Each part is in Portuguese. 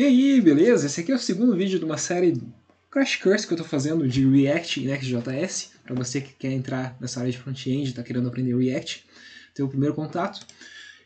E aí, beleza? Esse aqui é o segundo vídeo de uma série Crash Course que eu estou fazendo de React e Next.js. Para você que quer entrar nessa área de front-end, está querendo aprender React, ter o primeiro contato.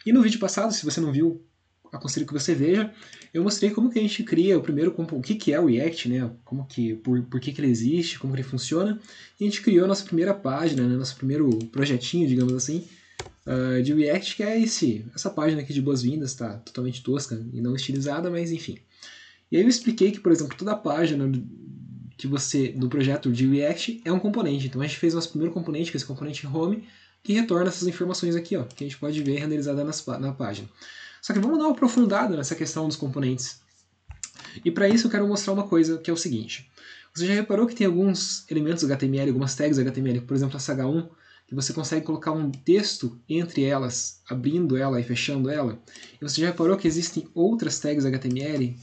E no vídeo passado, se você não viu, aconselho que você veja, eu mostrei como que a gente cria o primeiro, o que é o React, né? Por que ele existe, como que ele funciona. E a gente criou a nossa primeira página, né? Nosso primeiro projetinho, digamos assim, de React, que é essa página aqui de boas-vindas, está totalmente tosca e não estilizada, mas enfim. E aí eu expliquei que, por exemplo, toda a página do projeto de React é um componente. Então a gente fez nosso primeiro componente, que é esse componente home, que retorna essas informações aqui, ó, que a gente pode ver renderizada na página. Só que vamos dar uma aprofundada nessa questão dos componentes. E para isso eu quero mostrar uma coisa, que é o seguinte. Você já reparou que tem alguns elementos HTML, algumas tags HTML, por exemplo, essa H1, que você consegue colocar um texto entre elas, abrindo ela e fechando ela? E você já reparou que existem outras tags HTML,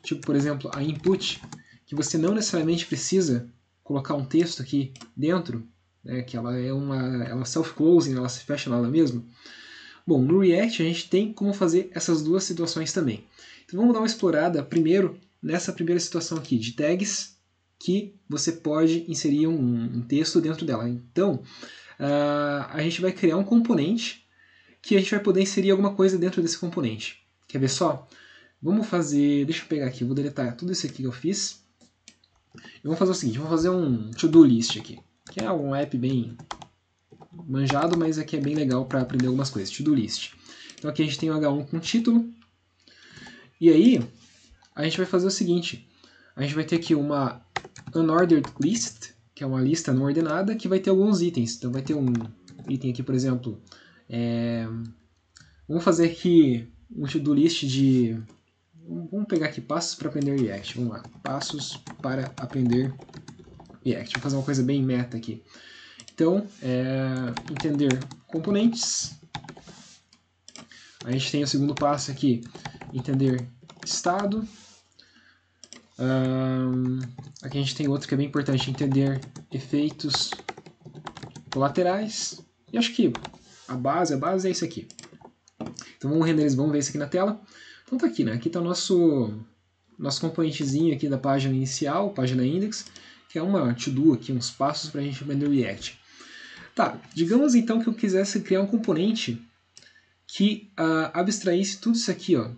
tipo, por exemplo, a input, que você não necessariamente precisa colocar um texto aqui dentro, né, que ela é self-closing, ela se fecha nela mesma? Bom, no React a gente tem como fazer essas duas situações também. Então vamos dar uma explorada primeiro nessa primeira situação aqui, de tags que você pode inserir um texto dentro dela. Então, a gente vai criar um componente que a gente vai poder inserir alguma coisa dentro desse componente. Quer ver só? Vamos fazer, deixa eu pegar aqui, vou deletar tudo isso aqui que eu fiz. E vamos fazer o seguinte, vamos fazer um to-do list aqui, que é um app bem manjado, mas aqui é bem legal para aprender algumas coisas, to-do list. Então aqui a gente tem o H1 com título, e aí a gente vai fazer o seguinte, a gente vai ter aqui uma unordered list, que é uma lista não ordenada, que vai ter alguns itens. Então vai ter um item aqui, por exemplo, vamos fazer aqui um to-do list de... Vamos pegar aqui passos para aprender React. Vamos lá, passos para aprender React. Vou fazer uma coisa bem meta aqui. Então, entender componentes. A gente tem o segundo passo aqui, entender estado. Aqui a gente tem outro que é bem importante, entender efeitos colaterais. E acho que a base é isso aqui. Então vamos ver isso aqui na tela. Então tá aqui, né? Aqui está o nosso componentezinho aqui da página inicial, página index, que é uma to-do aqui, uns passos para a gente aprender o React. Tá, digamos então que eu quisesse criar um componente que abstraísse tudo isso aqui, ó,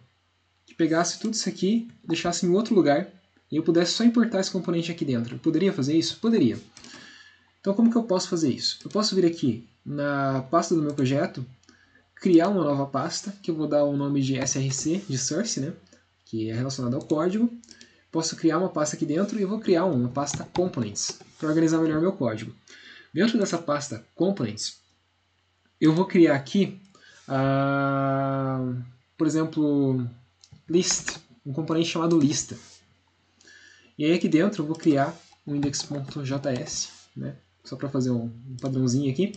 que pegasse tudo isso aqui, deixasse em outro lugar, e eu pudesse só importar esse componente aqui dentro. Eu poderia fazer isso? Poderia. Então como que eu posso fazer isso? Eu posso vir aqui na pasta do meu projeto, criar uma nova pasta, que eu vou dar o nome de src, de source, né, que é relacionado ao código. Posso criar uma pasta aqui dentro e eu vou criar uma pasta components, para organizar melhor meu código. Dentro dessa pasta components, eu vou criar aqui, por exemplo, list, um componente chamado lista. E aí aqui dentro eu vou criar um index.js, né, só para fazer um padrãozinho aqui.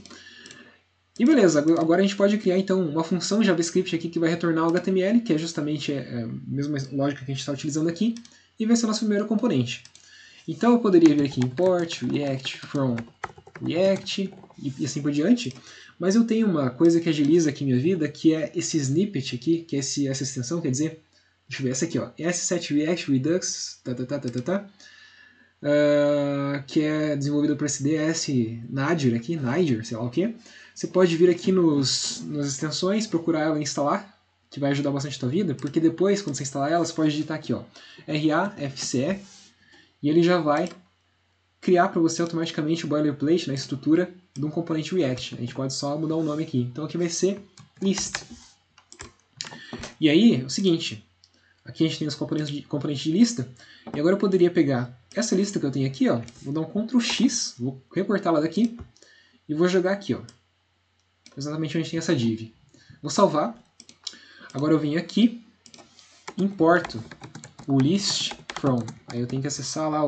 E beleza, agora a gente pode criar então uma função JavaScript aqui que vai retornar o HTML, que é justamente a mesma lógica que a gente está utilizando aqui, e vai ser o nosso primeiro componente. Então eu poderia vir aqui import react from react e assim por diante, mas eu tenho uma coisa que agiliza aqui minha vida, que é esse snippet aqui, que é essa extensão, quer dizer, deixa eu ver, essa aqui, ó, S7 React Redux, que é desenvolvido por esse DS Niger aqui, sei lá o que. Você pode vir aqui nas extensões, procurar ela e instalar, que vai ajudar bastante a tua vida, porque depois, quando você instalar ela, você pode digitar aqui, ó, RAFCE, e ele já vai criar para você automaticamente o boilerplate na estrutura de um componente React. A gente pode só mudar o nome aqui. Então aqui vai ser list. E aí, é o seguinte, aqui a gente tem os componentes de lista, e agora eu poderia pegar essa lista que eu tenho aqui, ó, vou dar um Ctrl X, vou recortá-la daqui, e vou jogar aqui, ó, exatamente onde tem essa div. Vou salvar. Agora eu venho aqui, importo o list from. Aí eu tenho que acessar lá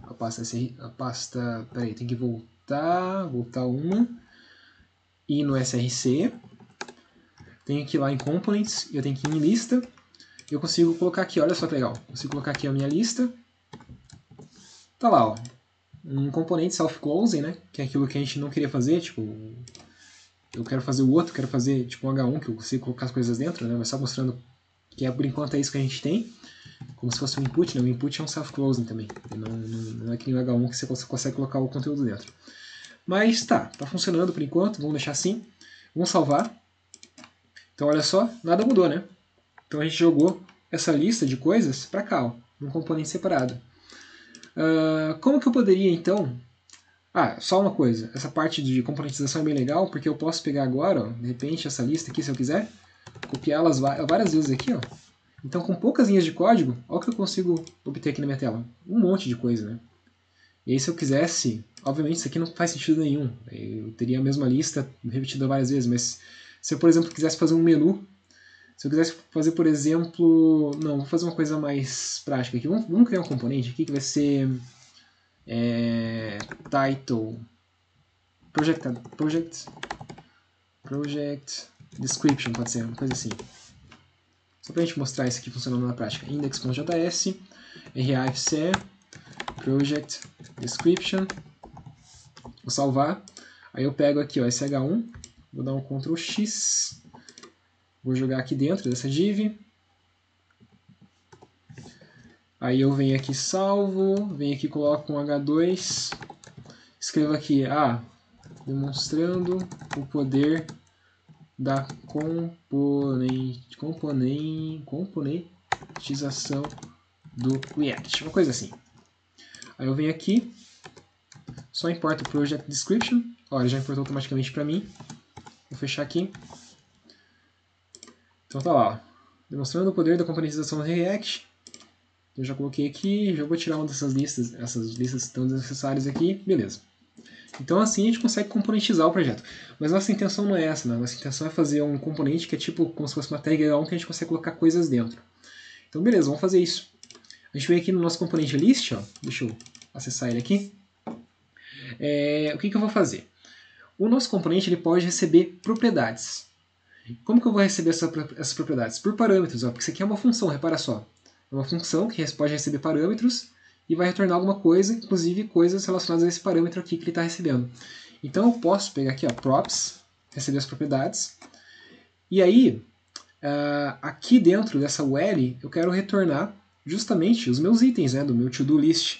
a pasta, peraí, tem que voltar uma, e no src, tenho que ir lá em components, eu tenho que ir em lista, eu consigo colocar aqui, olha só que legal, consigo colocar aqui a minha lista, tá lá, ó, um componente self-closing, né, que é aquilo que a gente não queria fazer, tipo, eu quero fazer o outro, quero fazer tipo um H1 que eu consigo colocar as coisas dentro, né, mas só mostrando que por enquanto é isso que a gente tem. como se fosse um input, né? O input é um self-closing também. Não é que nem o H1 que você consegue colocar o conteúdo dentro. Mas tá funcionando por enquanto, vamos deixar assim. Vamos salvar. Então olha só, nada mudou, né? Então a gente jogou essa lista de coisas para cá, ó, num componente separado. Como que eu poderia então... só uma coisa, essa parte de componentização é bem legal, porque eu posso pegar agora, ó, de repente, essa lista aqui, se eu quiser, copiá-las várias vezes aqui, ó. Então com poucas linhas de código, olha o que eu consigo obter aqui na minha tela. Um monte de coisa, né? E aí se eu quisesse, obviamente isso aqui não faz sentido nenhum, eu teria a mesma lista repetida várias vezes, mas se eu, por exemplo, quisesse fazer um menu, se eu quisesse fazer, por exemplo... Não, vou fazer uma coisa mais prática aqui. Vamos criar um componente aqui que vai ser... title... Project description, pode ser, uma coisa assim. Só pra gente mostrar isso aqui funcionando na prática. Index.js, RAFC, project description. Vou salvar. Aí eu pego aqui, ó, esse H1, vou dar um Ctrl X. Vou jogar aqui dentro dessa div. Aí eu venho aqui, salvo, venho aqui, coloco um H2, escrevo aqui, demonstrando o poder da componentização do React, uma coisa assim. Aí eu venho aqui, só importo o project description, olha, já importou automaticamente para mim. Vou fechar aqui. Então tá lá, ó, demonstrando o poder da componentização do React. Eu já coloquei aqui, já vou tirar uma dessas listas, essas listas estão desnecessárias aqui, beleza. Então assim a gente consegue componentizar o projeto. Mas nossa intenção não é essa, né? Nossa intenção é fazer um componente que é tipo como se fosse uma tag H1 que a gente consegue colocar coisas dentro. Então beleza, vamos fazer isso. A gente vem aqui no nosso componente list, ó, deixa eu acessar ele aqui. O que eu vou fazer? O nosso componente ele pode receber propriedades. Como que eu vou receber essas propriedades? Por parâmetros, ó, porque isso aqui é uma função, repara só. É uma função que pode receber parâmetros e vai retornar alguma coisa, inclusive coisas relacionadas a esse parâmetro aqui que ele está recebendo. Então eu posso pegar aqui, ó, props, receber as propriedades, e aí aqui dentro dessa UL eu quero retornar justamente os meus itens, né, do meu to-do list.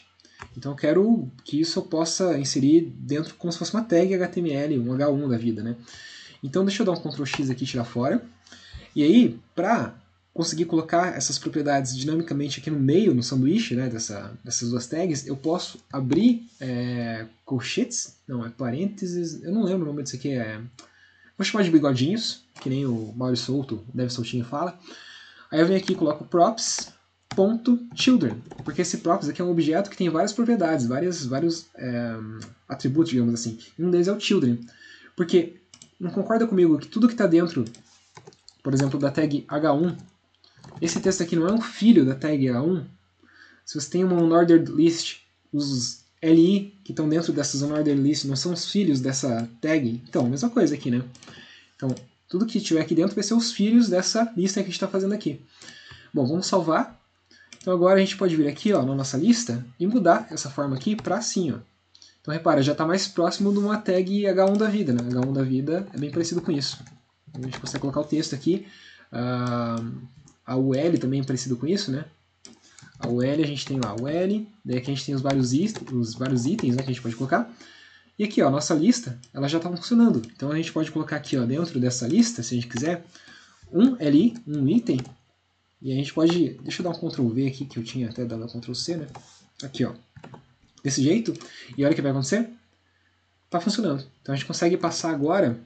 Então eu quero que isso eu possa inserir dentro como se fosse uma tag HTML, um H1 da vida, né? Então deixa eu dar um Ctrl X aqui e tirar fora. E aí, para conseguir colocar essas propriedades dinamicamente aqui no meio, no sanduíche, né, dessas duas tags, eu posso abrir colchetes, não, é parênteses, eu não lembro o nome disso aqui, vou chamar de bigodinhos, que nem o Mauro Souto, Deve Soltinho fala. Aí eu venho aqui e coloco props.children, porque esse props aqui é um objeto que tem várias propriedades, vários atributos, digamos assim. E um deles é o children, porque não concorda comigo que tudo que está dentro, por exemplo, da tag H1, esse texto aqui não é um filho da tag H1? Se você tem uma unordered list, os LI que estão dentro dessas unordered list não são os filhos dessa tag? Então, mesma coisa aqui, né? Então, tudo que tiver aqui dentro vai ser os filhos dessa lista que a gente está fazendo aqui. Bom, vamos salvar. Então agora a gente pode vir aqui, ó, na nossa lista e mudar essa forma aqui para assim, ó. Então repara, já está mais próximo de uma tag H1 da vida, né? H1 da vida é bem parecido com isso. A gente consegue colocar o texto aqui. A UL também é parecido com isso, né? A UL a gente tem lá, UL, daí aqui a gente tem os vários itens, né, que a gente pode colocar. E aqui, ó, a nossa lista, ela já está funcionando. Então a gente pode colocar aqui, ó, dentro dessa lista, se a gente quiser, um LI, um item. E a gente pode, deixa eu dar um Ctrl V aqui, que eu tinha até dado Ctrl C, né? Aqui, ó. Desse jeito. E olha o que vai acontecer. Está funcionando. Então a gente consegue passar agora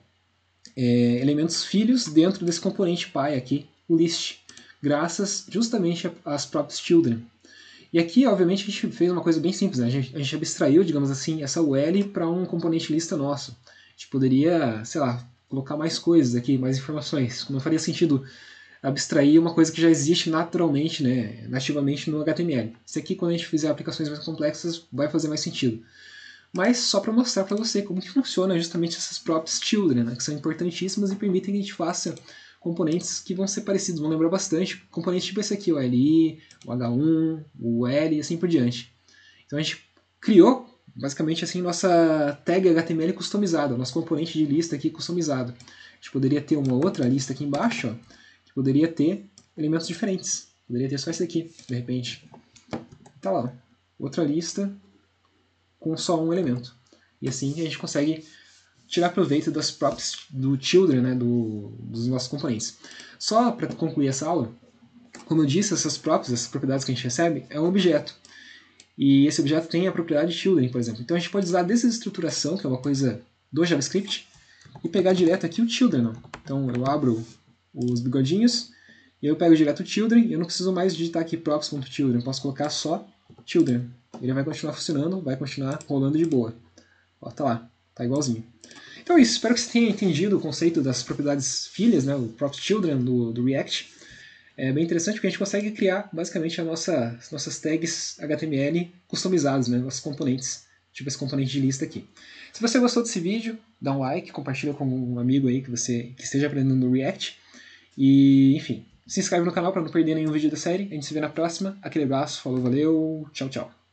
elementos filhos dentro desse componente pai aqui, o list, graças justamente às props children. E aqui, obviamente, a gente fez uma coisa bem simples, né? A gente abstraiu, digamos assim, essa UL para um componente lista nosso. A gente poderia, sei lá, colocar mais coisas aqui, mais informações. Não faria sentido abstrair uma coisa que já existe naturalmente, né, nativamente no HTML. Isso aqui, quando a gente fizer aplicações mais complexas, vai fazer mais sentido. Mas só para mostrar para você como que funciona justamente essas props children, né, que são importantíssimas e permitem que a gente faça componentes que vão ser parecidos, vão lembrar bastante componentes tipo esse aqui, o LI, o H1, o L e assim por diante. Então a gente criou basicamente assim nossa tag HTML customizada, nosso componente de lista aqui customizado. A gente poderia ter uma outra lista aqui embaixo, ó, que poderia ter elementos diferentes. Poderia ter só esse daqui, de repente. Tá lá, outra lista com só um elemento. E assim a gente consegue tirar proveito das props do children, né, dos nossos componentes. Só para concluir essa aula, como eu disse, essas props, essas propriedades que a gente recebe, é um objeto. E esse objeto tem a propriedade children, por exemplo. Então a gente pode usar desestruturação, que é uma coisa do JavaScript, e pegar direto aqui o children. Então eu abro os bigodinhos, e eu pego direto o children, e eu não preciso mais digitar aqui props.children, posso colocar só children. Ele vai continuar funcionando, vai continuar rolando de boa. Ó, tá lá, tá igualzinho. Então é isso, espero que você tenha entendido o conceito das propriedades filhas, né, o props children do React. É bem interessante porque a gente consegue criar basicamente as nossas tags HTML customizadas, né, nossos componentes, tipo esse componente de lista aqui. Se você gostou desse vídeo, dá um like, compartilha com um amigo aí que esteja aprendendo no React. E, enfim, se inscreve no canal para não perder nenhum vídeo da série. A gente se vê na próxima. Aquele abraço, falou, valeu, tchau, tchau.